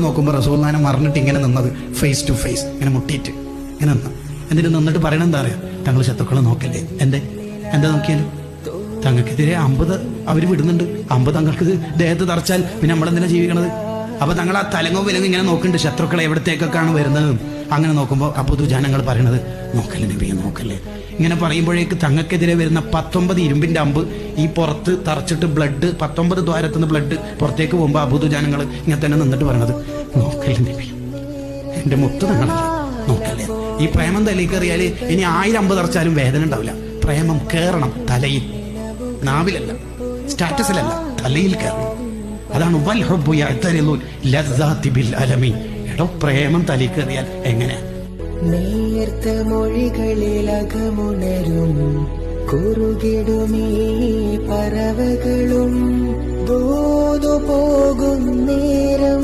നോക്കുമ്പോൾ റസൂലുള്ളാഹിനെ മറന്നിട്ട് ഇങ്ങനെ നിന്നത്, ഫേസ് ടു ഫേസ് ഇങ്ങനെ മുട്ടിയിട്ട് ഇങ്ങനെ നിന്ന്. എന്നിട്ട് നിന്നിട്ട് പറയണത് എന്താ പറയാ, തങ്ങൾ ശത്രുക്കളെ നോക്കല്ലേ. എന്താ നോക്കിയാലും തങ്ങൾക്കെതിരെ 50 അവർ വിടുന്നുണ്ട്. 50 തങ്ങൾക്ക് ദേഹത്ത് തറച്ചാൽ പിന്നെ നമ്മളെന്തിനാ ജീവിക്കണത്? അപ്പൊ തങ്ങൾ ആ തലങ്ങോ വിലങ്ങോ ഇങ്ങനെ നോക്കുന്നുണ്ട്, ശത്രുക്കളെ എവിടത്തേക്കൊക്കെയാണ് വരുന്നത്. അങ്ങനെ നോക്കുമ്പോൾ അപ്പോൾ ജനങ്ങൾ പറയണത് നോക്കല്ലേ നബിയെ നോക്കല്ലേ. ഇങ്ങനെ പറയുമ്പോഴേക്ക് തങ്ങൾക്കെതിരെ വരുന്ന 19 ഇരുമ്പിന്റെ അമ്പ് ഈ പുറത്ത് തറച്ചിട്ട് ബ്ലഡ് 19 ദ്വാരത്തുനിന്ന് ബ്ലഡ് പുറത്തേക്ക് പോകുമ്പോൾ അബൂദു ജനങ്ങൾ ഇങ്ങനെ തന്നെ നിന്നിട്ട് പറയണത് നോക്കല്ലേ നബി, എന്റെ മുത്ത് തങ്ങളല്ല നോക്കല്ലേ. ഈ പ്രേമം തലയിൽ കയറിയാല് ഇനി 1000 അമ്പ് തറച്ചാലും വേദന ഉണ്ടാവില്ല. പ്രേമം കയറണം തലയിൽ, നാവിലല്ല, സ്റ്റാറ്റസിലല്ല, തലയിൽ കയറണം. അതാണ് എടോ പ്രേമം തലയിൽ കയറിയാൽ എങ്ങനെ? നേർത്ത മൊഴികളിലകമുണരും കുറുകിടുമീ പറവകളും ദൂതു പോകും നേരം